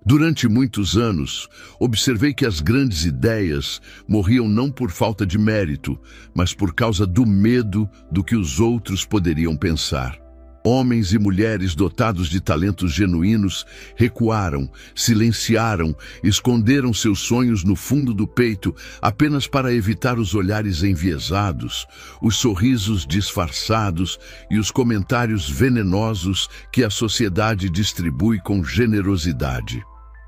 Durante muitos anos, observei que as grandes ideias morriam não por falta de mérito, mas por causa do medo do que os outros poderiam pensar. Homens e mulheres dotados de talentos genuínos recuaram, silenciaram, esconderam seus sonhos no fundo do peito apenas para evitar os olhares enviesados, os sorrisos disfarçados e os comentários venenosos que a sociedade distribui com generosidade.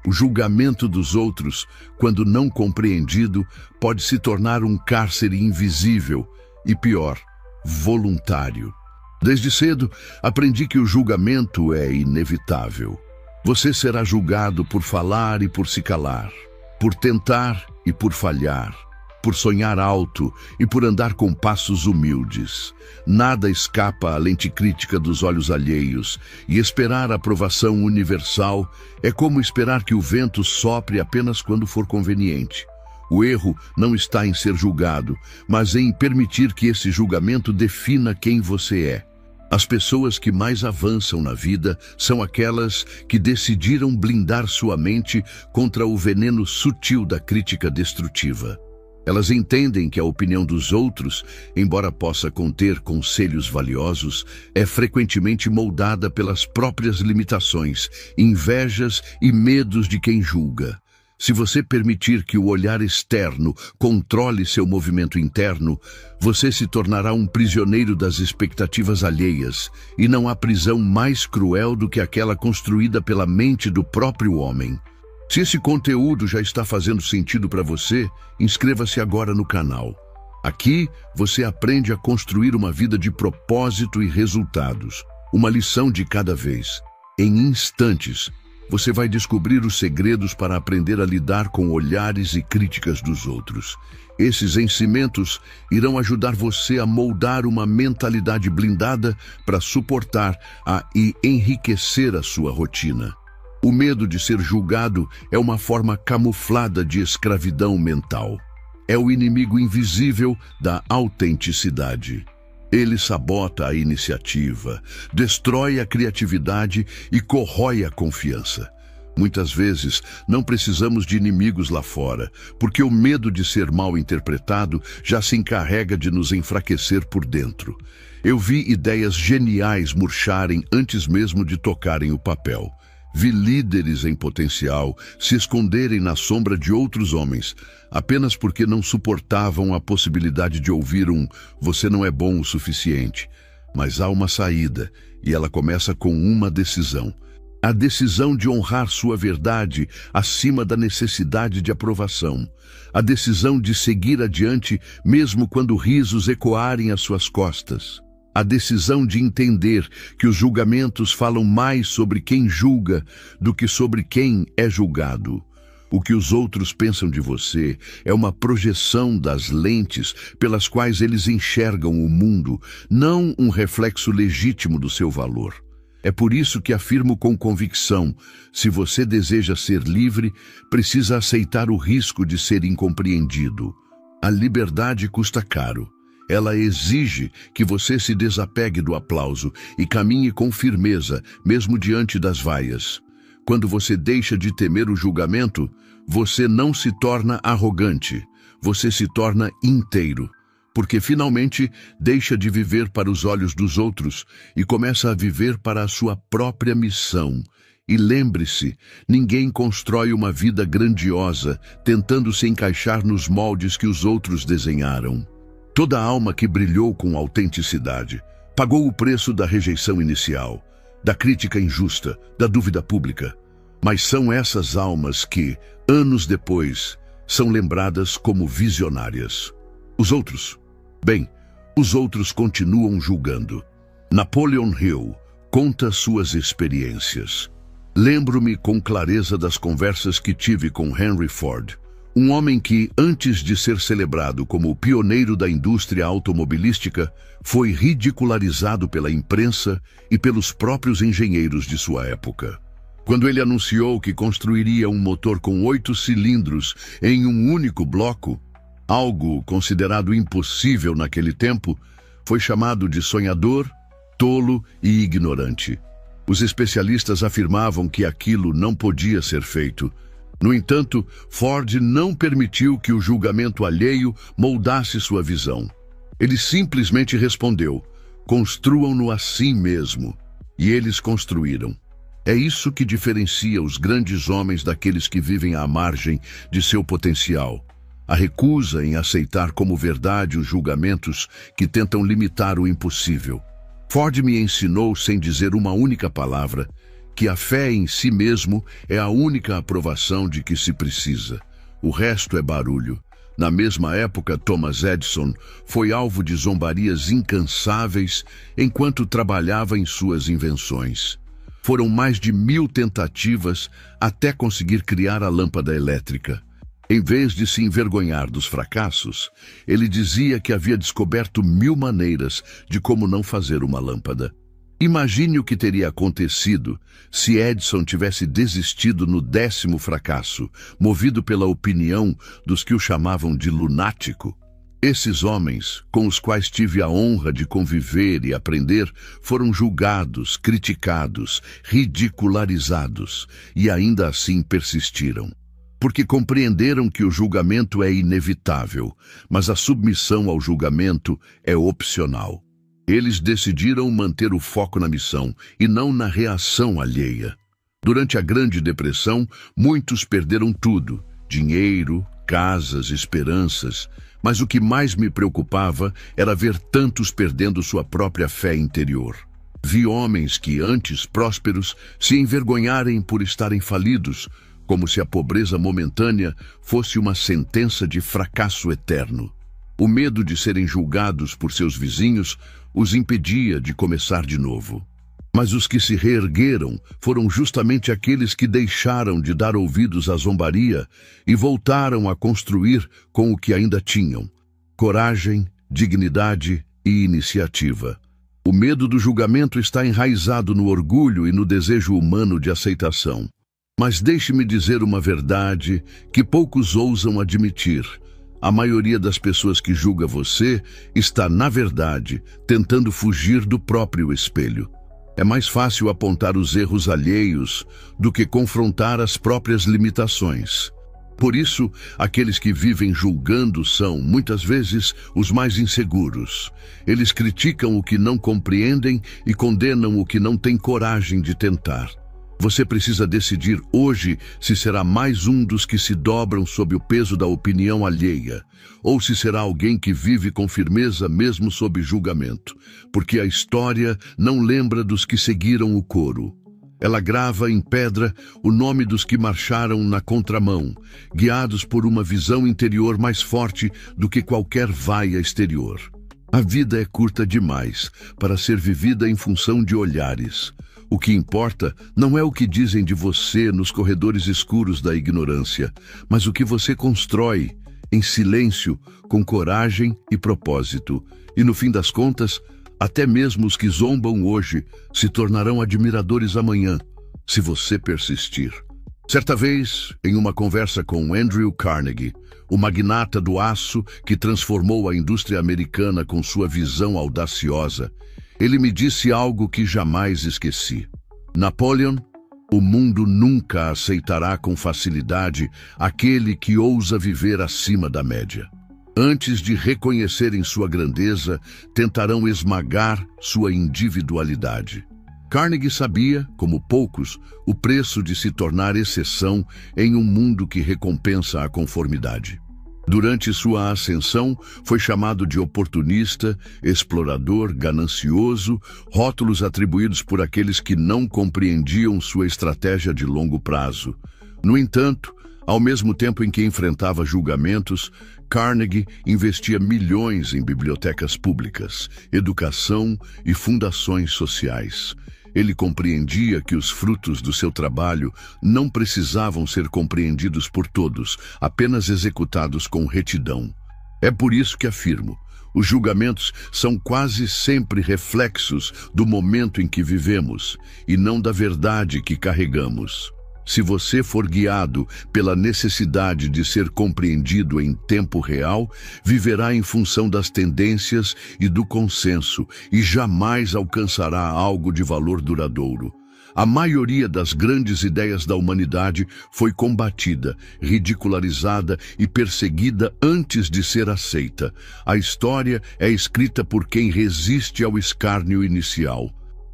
O julgamento dos outros, quando não compreendido, pode se tornar um cárcere invisível e, pior, voluntário. Desde cedo, aprendi que o julgamento é inevitável. Você será julgado por falar e por se calar, por tentar e por falhar, por sonhar alto e por andar com passos humildes. Nada escapa à lente crítica dos olhos alheios, e esperar a aprovação universal é como esperar que o vento sopre apenas quando for conveniente. O erro não está em ser julgado, mas em permitir que esse julgamento defina quem você é. As pessoas que mais avançam na vida são aquelas que decidiram blindar sua mente contra o veneno sutil da crítica destrutiva. Elas entendem que a opinião dos outros, embora possa conter conselhos valiosos, é frequentemente moldada pelas próprias limitações, invejas e medos de quem julga. Se você permitir que o olhar externo controle seu movimento interno, você se tornará um prisioneiro das expectativas alheias, e não há prisão mais cruel do que aquela construída pela mente do próprio homem. Se esse conteúdo já está fazendo sentido para você, inscreva-se agora no canal. Aqui você aprende a construir uma vida de propósito e resultados, uma lição de cada vez. Em instantes, você vai descobrir os segredos para aprender a lidar com olhares e críticas dos outros. Esses ensinamentos irão ajudar você a moldar uma mentalidade blindada para suportar e enriquecer a sua rotina. O medo de ser julgado é uma forma camuflada de escravidão mental. É o inimigo invisível da autenticidade. Ele sabota a iniciativa, destrói a criatividade e corrói a confiança. Muitas vezes, não precisamos de inimigos lá fora, porque o medo de ser mal interpretado já se encarrega de nos enfraquecer por dentro. Eu vi ideias geniais murcharem antes mesmo de tocarem o papel. Vi líderes em potencial se esconderem na sombra de outros homens, apenas porque não suportavam a possibilidade de ouvir "você não é bom o suficiente". Mas há uma saída, e ela começa com uma decisão. A decisão de honrar sua verdade acima da necessidade de aprovação. A decisão de seguir adiante mesmo quando risos ecoarem às suas costas. A decisão de entender que os julgamentos falam mais sobre quem julga do que sobre quem é julgado. O que os outros pensam de você é uma projeção das lentes pelas quais eles enxergam o mundo, não um reflexo legítimo do seu valor. É por isso que afirmo com convicção: se você deseja ser livre, precisa aceitar o risco de ser incompreendido. A liberdade custa caro. Ela exige que você se desapegue do aplauso e caminhe com firmeza, mesmo diante das vaias. Quando você deixa de temer o julgamento, você não se torna arrogante, você se torna inteiro, porque finalmente deixa de viver para os olhos dos outros e começa a viver para a sua própria missão. E lembre-se, ninguém constrói uma vida grandiosa tentando se encaixar nos moldes que os outros desenharam. Toda alma que brilhou com autenticidade pagou o preço da rejeição inicial, da crítica injusta, da dúvida pública. Mas são essas almas que, anos depois, são lembradas como visionárias. Os outros? Bem, os outros continuam julgando. Napoleon Hill conta suas experiências. Lembro-me com clareza das conversas que tive com Henry Ford, um homem que, antes de ser celebrado como o pioneiro da indústria automobilística, foi ridicularizado pela imprensa e pelos próprios engenheiros de sua época. Quando ele anunciou que construiria um motor com 8 cilindros em um único bloco, algo considerado impossível naquele tempo, foi chamado de sonhador, tolo e ignorante. Os especialistas afirmavam que aquilo não podia ser feito. No entanto, Ford não permitiu que o julgamento alheio moldasse sua visão. Ele simplesmente respondeu: construam-no assim mesmo. E eles construíram. É isso que diferencia os grandes homens daqueles que vivem à margem de seu potencial. A recusa em aceitar como verdade os julgamentos que tentam limitar o impossível. Ford me ensinou, sem dizer uma única palavra, que a fé em si mesmo é a única aprovação de que se precisa. O resto é barulho. Na mesma época, Thomas Edison foi alvo de zombarias incansáveis enquanto trabalhava em suas invenções. Foram mais de 1000 tentativas até conseguir criar a lâmpada elétrica. Em vez de se envergonhar dos fracassos, ele dizia que havia descoberto 1000 maneiras de como não fazer uma lâmpada. Imagine o que teria acontecido se Edison tivesse desistido no 10º fracasso, movido pela opinião dos que o chamavam de lunático. Esses homens, com os quais tive a honra de conviver e aprender, foram julgados, criticados, ridicularizados e ainda assim persistiram. Porque compreenderam que o julgamento é inevitável, mas a submissão ao julgamento é opcional. Eles decidiram manter o foco na missão e não na reação alheia. Durante a Grande Depressão, muitos perderam tudo: dinheiro, casas, esperanças. Mas o que mais me preocupava era ver tantos perdendo sua própria fé interior. Vi homens que, antes prósperos, se envergonharem por estarem falidos, como se a pobreza momentânea fosse uma sentença de fracasso eterno. O medo de serem julgados por seus vizinhos os impedia de começar de novo. Mas os que se reergueram foram justamente aqueles que deixaram de dar ouvidos à zombaria e voltaram a construir com o que ainda tinham: coragem, dignidade e iniciativa. O medo do julgamento está enraizado no orgulho e no desejo humano de aceitação. Mas deixe-me dizer uma verdade que poucos ousam admitir. A maioria das pessoas que julga você está, na verdade, tentando fugir do próprio espelho. É mais fácil apontar os erros alheios do que confrontar as próprias limitações. Por isso, aqueles que vivem julgando são, muitas vezes, os mais inseguros. Eles criticam o que não compreendem e condenam o que não têm coragem de tentar. Você precisa decidir hoje se será mais um dos que se dobram sob o peso da opinião alheia, ou se será alguém que vive com firmeza mesmo sob julgamento, porque a história não lembra dos que seguiram o coro. Ela grava em pedra o nome dos que marcharam na contramão, guiados por uma visão interior mais forte do que qualquer vaia exterior. A vida é curta demais para ser vivida em função de olhares. O que importa não é o que dizem de você nos corredores escuros da ignorância, mas o que você constrói, em silêncio, com coragem e propósito. E no fim das contas, até mesmo os que zombam hoje se tornarão admiradores amanhã, se você persistir. Certa vez, em uma conversa com Andrew Carnegie, o magnata do aço que transformou a indústria americana com sua visão audaciosa, ele me disse algo que jamais esqueci. Napoleon: o mundo nunca aceitará com facilidade aquele que ousa viver acima da média. Antes de reconhecerem sua grandeza, tentarão esmagar sua individualidade. Carnegie sabia, como poucos, o preço de se tornar exceção em um mundo que recompensa a conformidade. Durante sua ascensão, foi chamado de oportunista, explorador, ganancioso, rótulos atribuídos por aqueles que não compreendiam sua estratégia de longo prazo. No entanto, ao mesmo tempo em que enfrentava julgamentos, Carnegie investia milhões em bibliotecas públicas, educação e fundações sociais. Ele compreendia que os frutos do seu trabalho não precisavam ser compreendidos por todos, apenas executados com retidão. É por isso que afirmo: os julgamentos são quase sempre reflexos do momento em que vivemos, e não da verdade que carregamos. Se você for guiado pela necessidade de ser compreendido em tempo real, viverá em função das tendências e do consenso e jamais alcançará algo de valor duradouro. A maioria das grandes ideias da humanidade foi combatida, ridicularizada e perseguida antes de ser aceita. A história é escrita por quem resiste ao escárnio inicial.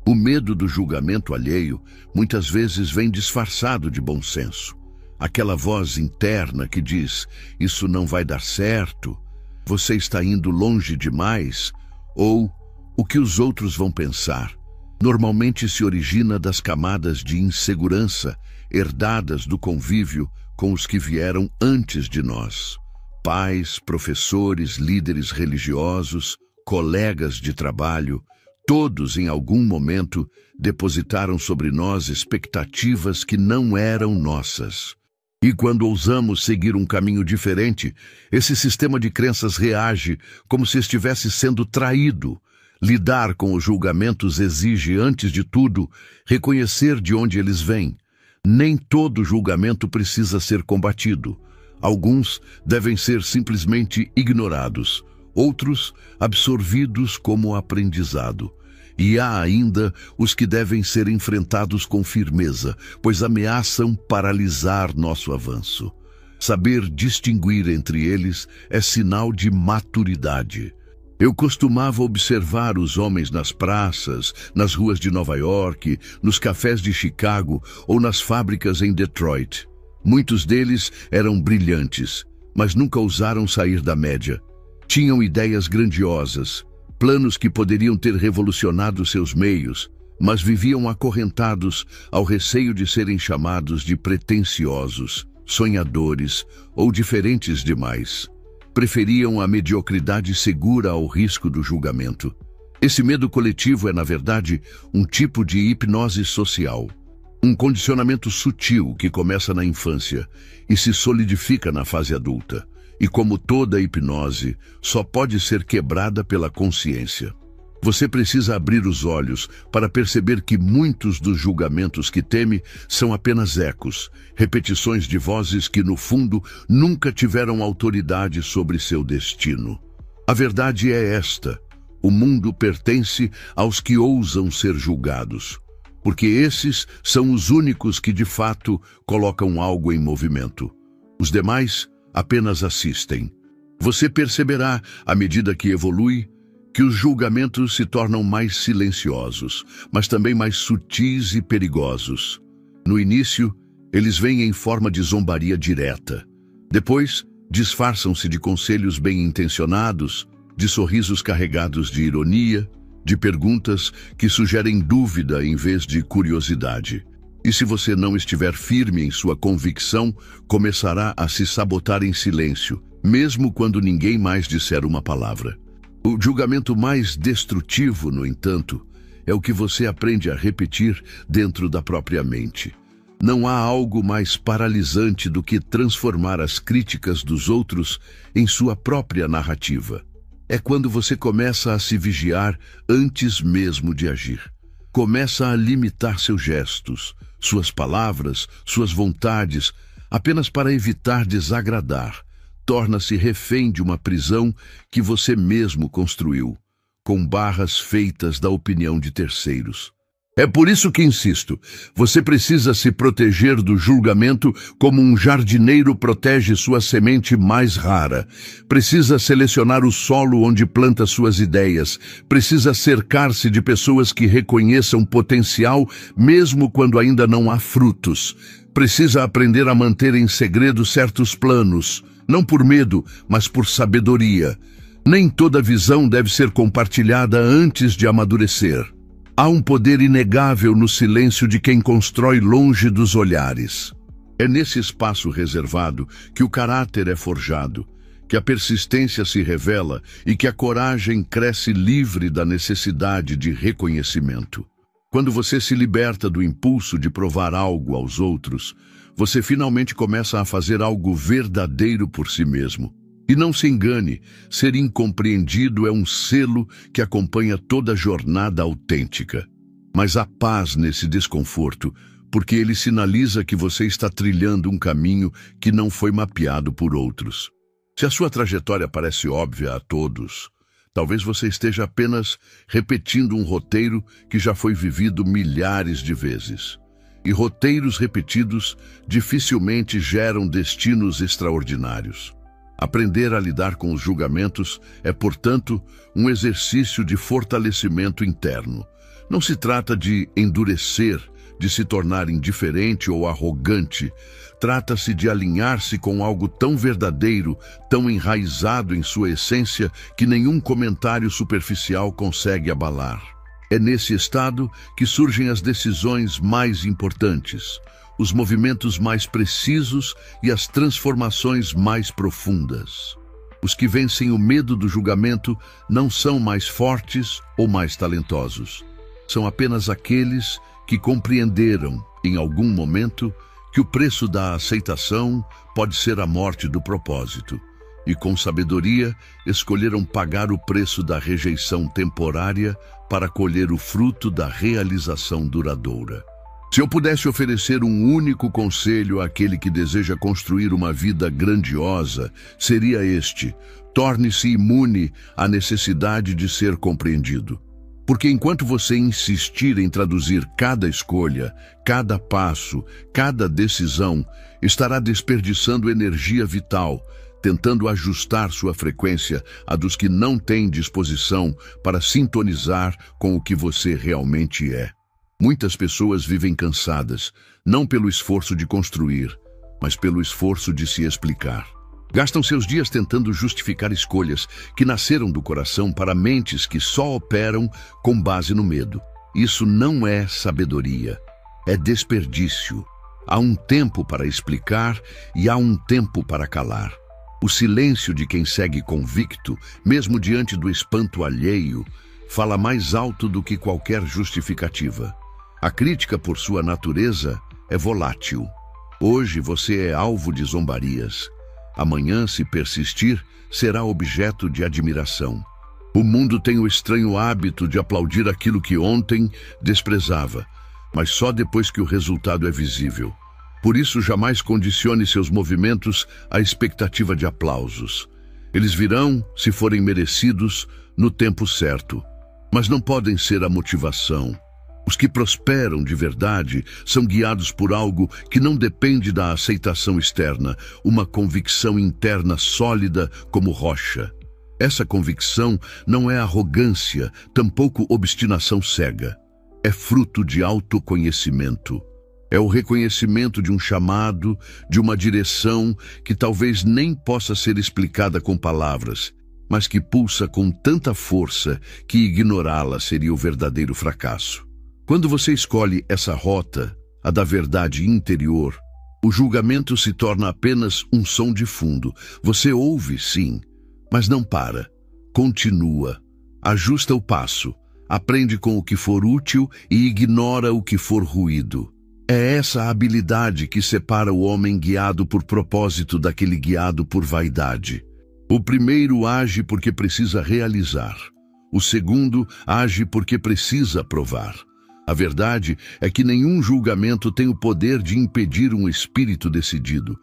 O medo do julgamento alheio muitas vezes vem disfarçado de bom senso. Aquela voz interna que diz: isso não vai dar certo, você está indo longe demais, ou o que os outros vão pensar. Normalmente se origina das camadas de insegurança herdadas do convívio com os que vieram antes de nós. Pais, professores, líderes religiosos, colegas de trabalho, todos em algum momento depositaram sobre nós expectativas que não eram nossas. E quando ousamos seguir um caminho diferente, esse sistema de crenças reage como se estivesse sendo traído. Lidar com os julgamentos exige, antes de tudo, reconhecer de onde eles vêm. Nem todo julgamento precisa ser combatido. Alguns devem ser simplesmente ignorados, outros absorvidos como aprendizado. E há ainda os que devem ser enfrentados com firmeza, pois ameaçam paralisar nosso avanço. Saber distinguir entre eles é sinal de maturidade. Eu costumava observar os homens nas praças, nas ruas de Nova York, nos cafés de Chicago ou nas fábricas em Detroit. Muitos deles eram brilhantes, mas nunca ousaram sair da média. Tinham ideias grandiosas, planos que poderiam ter revolucionado seus meios, mas viviam acorrentados ao receio de serem chamados de pretensiosos, sonhadores ou diferentes demais. Preferiam a mediocridade segura ao risco do julgamento. Esse medo coletivo é, na verdade, um tipo de hipnose social. Um condicionamento sutil que começa na infância e se solidifica na fase adulta. E como toda hipnose, só pode ser quebrada pela consciência. Você precisa abrir os olhos para perceber que muitos dos julgamentos que teme são apenas ecos, repetições de vozes que, no fundo, nunca tiveram autoridade sobre seu destino. A verdade é esta: o mundo pertence aos que ousam ser julgados, porque esses são os únicos que, de fato, colocam algo em movimento. Os demais apenas assistem. Você perceberá, à medida que evolui, que os julgamentos se tornam mais silenciosos, mas também mais sutis e perigosos. No início, eles vêm em forma de zombaria direta. Depois, disfarçam-se de conselhos bem-intencionados, de sorrisos carregados de ironia, de perguntas que sugerem dúvida em vez de curiosidade. E se você não estiver firme em sua convicção, começará a se sabotar em silêncio, mesmo quando ninguém mais disser uma palavra. O julgamento mais destrutivo, no entanto, é o que você aprende a repetir dentro da própria mente. Não há algo mais paralisante do que transformar as críticas dos outros em sua própria narrativa. É quando você começa a se vigiar antes mesmo de agir. Começa a limitar seus gestos, suas palavras, suas vontades, apenas para evitar desagradar. Torna-se refém de uma prisão que você mesmo construiu, com barras feitas da opinião de terceiros. É por isso que insisto, você precisa se proteger do julgamento como um jardineiro protege sua semente mais rara. Precisa selecionar o solo onde planta suas ideias. Precisa cercar-se de pessoas que reconheçam potencial mesmo quando ainda não há frutos. Precisa aprender a manter em segredo certos planos. Não por medo, mas por sabedoria. Nem toda visão deve ser compartilhada antes de amadurecer. Há um poder inegável no silêncio de quem constrói longe dos olhares. É nesse espaço reservado que o caráter é forjado, que a persistência se revela e que a coragem cresce livre da necessidade de reconhecimento. Quando você se liberta do impulso de provar algo aos outros, você finalmente começa a fazer algo verdadeiro por si mesmo. E não se engane, ser incompreendido é um selo que acompanha toda a jornada autêntica. Mas há paz nesse desconforto, porque ele sinaliza que você está trilhando um caminho que não foi mapeado por outros. Se a sua trajetória parece óbvia a todos, Talvez você esteja apenas repetindo um roteiro que já foi vivido milhares de vezes. E roteiros repetidos dificilmente geram destinos extraordinários. Aprender a lidar com os julgamentos é, portanto, um exercício de fortalecimento interno. Não se trata de endurecer, de se tornar indiferente ou arrogante. Trata-se de alinhar-se com algo tão verdadeiro, tão enraizado em sua essência, que nenhum comentário superficial consegue abalar. É nesse estado que surgem as decisões mais importantes, os movimentos mais precisos e as transformações mais profundas. Os que vencem o medo do julgamento não são mais fortes ou mais talentosos. São apenas aqueles que compreenderam, em algum momento, que o preço da aceitação pode ser a morte do propósito, e com sabedoria escolheram pagar o preço da rejeição temporária para colher o fruto da realização duradoura. Se eu pudesse oferecer um único conselho àquele que deseja construir uma vida grandiosa, seria este: torne-se imune à necessidade de ser compreendido. Porque enquanto você insistir em traduzir cada escolha, cada passo, cada decisão, estará desperdiçando energia vital, tentando ajustar sua frequência à dos que não têm disposição para sintonizar com o que você realmente é. Muitas pessoas vivem cansadas, não pelo esforço de construir, mas pelo esforço de se explicar. Gastam seus dias tentando justificar escolhas que nasceram do coração para mentes que só operam com base no medo. Isso não é sabedoria, é desperdício. Há um tempo para explicar e há um tempo para calar. O silêncio de quem segue convicto, mesmo diante do espanto alheio, fala mais alto do que qualquer justificativa. A crítica, por sua natureza, é volátil. Hoje você é alvo de zombarias. Amanhã, se persistir, será objeto de admiração. O mundo tem o estranho hábito de aplaudir aquilo que ontem desprezava, mas só depois que o resultado é visível. Por isso, jamais condicione seus movimentos à expectativa de aplausos. Eles virão, se forem merecidos, no tempo certo, mas não podem ser a motivação. Os que prosperam de verdade são guiados por algo que não depende da aceitação externa, uma convicção interna sólida como rocha. Essa convicção não é arrogância, tampouco obstinação cega. É fruto de autoconhecimento. É o reconhecimento de um chamado, de uma direção que talvez nem possa ser explicada com palavras, mas que pulsa com tanta força que ignorá-la seria o verdadeiro fracasso. Quando você escolhe essa rota, a da verdade interior, o julgamento se torna apenas um som de fundo. Você ouve, sim, mas não para. Continua, ajusta o passo, aprende com o que for útil e ignora o que for ruído. É essa habilidade que separa o homem guiado por propósito daquele guiado por vaidade. O primeiro age porque precisa realizar. O segundo age porque precisa provar. A verdade é que nenhum julgamento tem o poder de impedir um espírito decidido.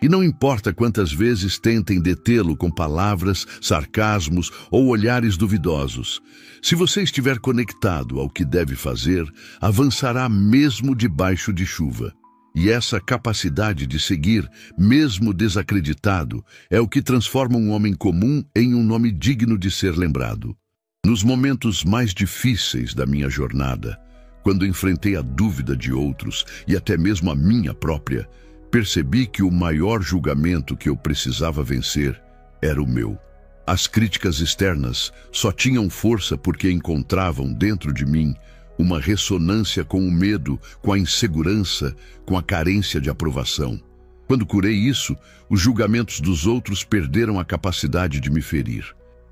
E não importa quantas vezes tentem detê-lo com palavras, sarcasmos ou olhares duvidosos. Se você estiver conectado ao que deve fazer, avançará mesmo debaixo de chuva. E essa capacidade de seguir, mesmo desacreditado, é o que transforma um homem comum em um nome digno de ser lembrado. Nos momentos mais difíceis da minha jornada, quando enfrentei a dúvida de outros e até mesmo a minha própria, percebi que o maior julgamento que eu precisava vencer era o meu. As críticas externas só tinham força porque encontravam dentro de mim uma ressonância com o medo, com a insegurança, com a carência de aprovação. Quando curei isso, os julgamentos dos outros perderam a capacidade de me ferir.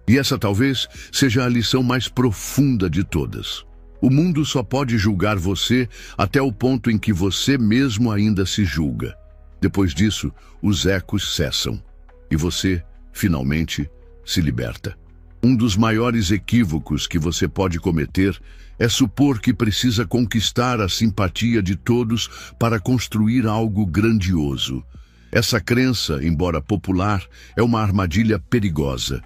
E essa talvez seja a lição mais profunda de todas. O mundo só pode julgar você até o ponto em que você mesmo ainda se julga. Depois disso, os ecos cessam e você, finalmente, se liberta. Um dos maiores equívocos que você pode cometer é supor que precisa conquistar a simpatia de todos para construir algo grandioso. Essa crença, embora popular, é uma armadilha perigosa.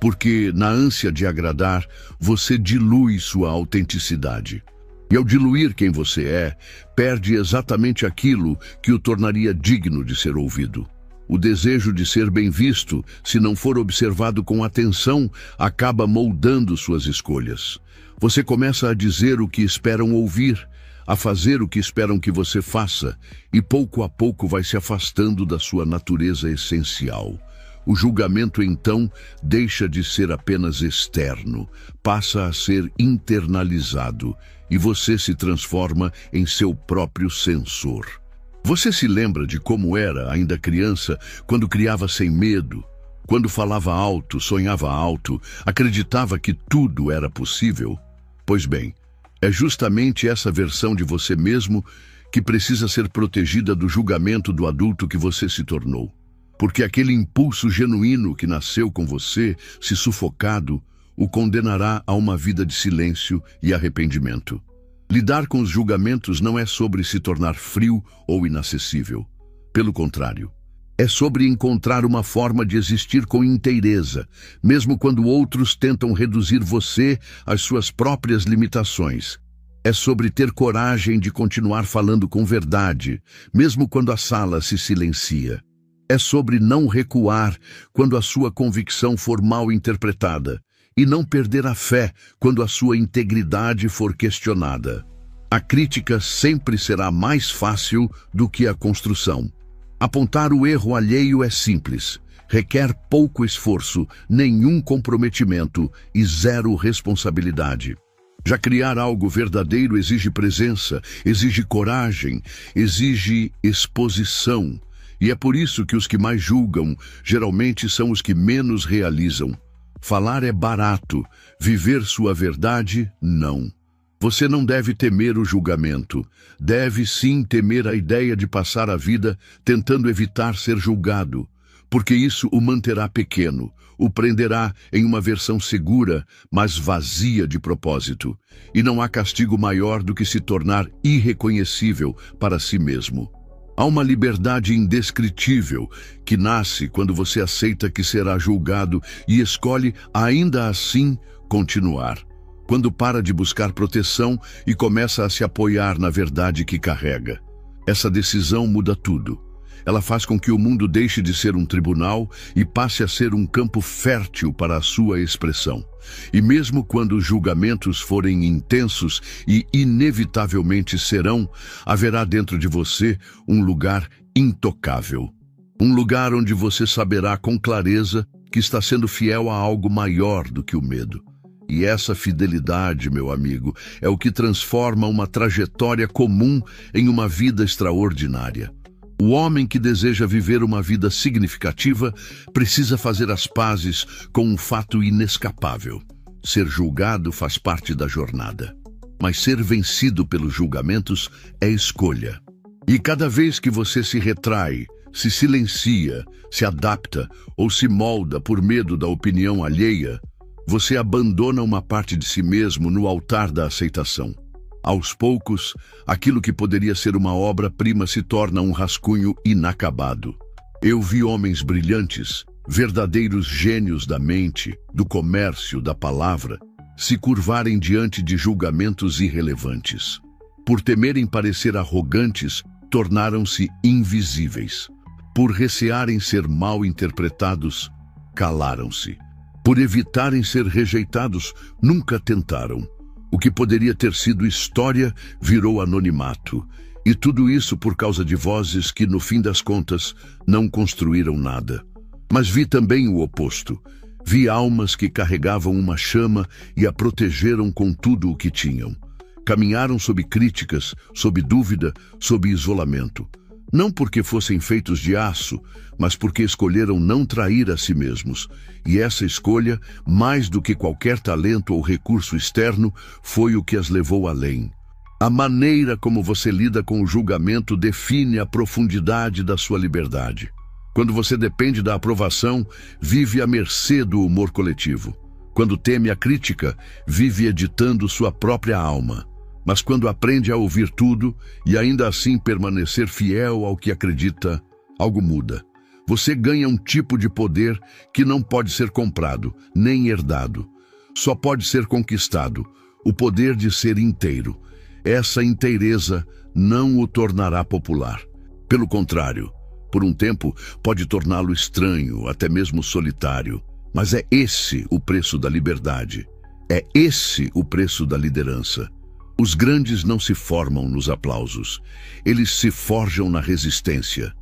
porque na ânsia de agradar, você dilui sua autenticidade. E ao diluir quem você é, perde exatamente aquilo que o tornaria digno de ser ouvido. O desejo de ser bem visto, se não for observado com atenção, acaba moldando suas escolhas. Você começa a dizer o que esperam ouvir, a fazer o que esperam que você faça, e pouco a pouco vai se afastando da sua natureza essencial. O julgamento, então, deixa de ser apenas externo, passa a ser internalizado, e você se transforma em seu próprio censor. Você se lembra de como era, ainda criança, quando criava sem medo, quando falava alto, sonhava alto, acreditava que tudo era possível? Pois bem, é justamente essa versão de você mesmo que precisa ser protegida do julgamento do adulto que você se tornou. Porque aquele impulso genuíno que nasceu com você, se sufocado, o condenará a uma vida de silêncio e arrependimento. Lidar com os julgamentos não é sobre se tornar frio ou inacessível. Pelo contrário, é sobre encontrar uma forma de existir com inteireza, mesmo quando outros tentam reduzir você às suas próprias limitações. É sobre ter coragem de continuar falando com verdade, mesmo quando a sala se silencia. É sobre não recuar quando a sua convicção for mal interpretada e não perder a fé quando a sua integridade for questionada. A crítica sempre será mais fácil do que a construção. Apontar o erro alheio é simples, requer pouco esforço, nenhum comprometimento e zero responsabilidade. Já criar algo verdadeiro exige presença, exige coragem, exige exposição. E é por isso que os que mais julgam geralmente são os que menos realizam. Falar é barato, viver sua verdade, não. Você não deve temer o julgamento. Deve sim temer a ideia de passar a vida tentando evitar ser julgado, porque isso o manterá pequeno, o prenderá em uma versão segura, mas vazia de propósito. E não há castigo maior do que se tornar irreconhecível para si mesmo. Há uma liberdade indescritível que nasce quando você aceita que será julgado e escolhe, ainda assim, continuar. Quando para de buscar proteção e começa a se apoiar na verdade que carrega. Essa decisão muda tudo. Ela faz com que o mundo deixe de ser um tribunal e passe a ser um campo fértil para a sua expressão. E mesmo quando os julgamentos forem intensos e inevitavelmente serão, haverá dentro de você um lugar intocável. Um lugar onde você saberá com clareza que está sendo fiel a algo maior do que o medo. E essa fidelidade, meu amigo, é o que transforma uma trajetória comum em uma vida extraordinária. O homem que deseja viver uma vida significativa precisa fazer as pazes com um fato inescapável. Ser julgado faz parte da jornada, mas ser vencido pelos julgamentos é escolha. E cada vez que você se retrai, se silencia, se adapta ou se molda por medo da opinião alheia, você abandona uma parte de si mesmo no altar da aceitação. Aos poucos, aquilo que poderia ser uma obra-prima se torna um rascunho inacabado. Eu vi homens brilhantes, verdadeiros gênios da mente, do comércio, da palavra, se curvarem diante de julgamentos irrelevantes. Por temerem parecer arrogantes, tornaram-se invisíveis. Por recearem ser mal interpretados, calaram-se. Por evitarem ser rejeitados, nunca tentaram. O que poderia ter sido história virou anonimato. E tudo isso por causa de vozes que, no fim das contas, não construíram nada. Mas vi também o oposto. Vi almas que carregavam uma chama e a protegeram com tudo o que tinham. Caminharam sob críticas, sob dúvida, sob isolamento. Não porque fossem feitos de aço, mas porque escolheram não trair a si mesmos. E essa escolha, mais do que qualquer talento ou recurso externo, foi o que as levou além. A maneira como você lida com o julgamento define a profundidade da sua liberdade. Quando você depende da aprovação, vive à mercê do humor coletivo. Quando teme a crítica, vive editando sua própria alma. Mas quando aprende a ouvir tudo e ainda assim permanecer fiel ao que acredita, algo muda. Você ganha um tipo de poder que não pode ser comprado, nem herdado. Só pode ser conquistado, o poder de ser inteiro. Essa inteireza não o tornará popular. Pelo contrário, por um tempo pode torná-lo estranho, até mesmo solitário. Mas é esse o preço da liberdade. É esse o preço da liderança. Os grandes não se formam nos aplausos. Eles se forjam na resistência,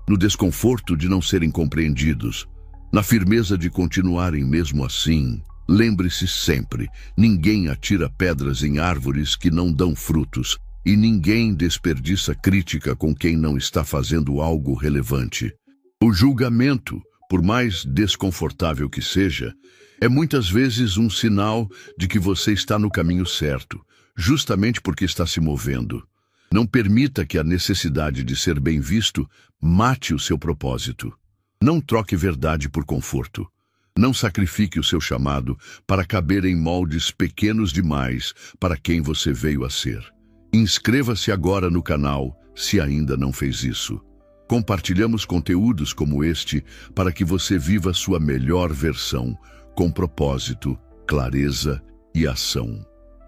no desconforto de não serem compreendidos, na firmeza de continuarem mesmo assim. Lembre-se sempre, ninguém atira pedras em árvores que não dão frutos, e ninguém desperdiça crítica com quem não está fazendo algo relevante. O julgamento, por mais desconfortável que seja, é muitas vezes um sinal de que você está no caminho certo, justamente porque está se movendo. Não permita que a necessidade de ser bem visto mate o seu propósito. Não troque verdade por conforto. Não sacrifique o seu chamado para caber em moldes pequenos demais para quem você veio a ser. Inscreva-se agora no canal, se ainda não fez isso. Compartilhamos conteúdos como este para que você viva sua melhor versão, com propósito, clareza e ação.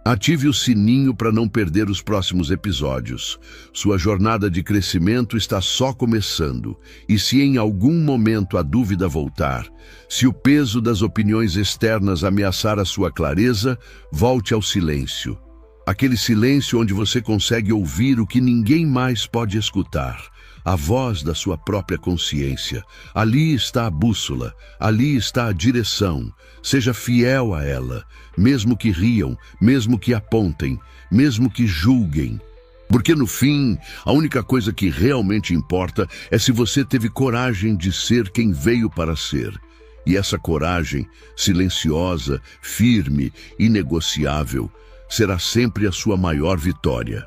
Ative o sininho para não perder os próximos episódios. Sua jornada de crescimento está só começando, e se em algum momento a dúvida voltar, se o peso das opiniões externas ameaçar a sua clareza, volte ao silêncio. Aquele silêncio onde você consegue ouvir o que ninguém mais pode escutar, a voz da sua própria consciência. Ali está a bússola, ali está a direção. Seja fiel a ela, mesmo que riam, mesmo que apontem, mesmo que julguem. Porque no fim, a única coisa que realmente importa é se você teve coragem de ser quem veio para ser. E essa coragem, silenciosa, firme, inegociável, será sempre a sua maior vitória.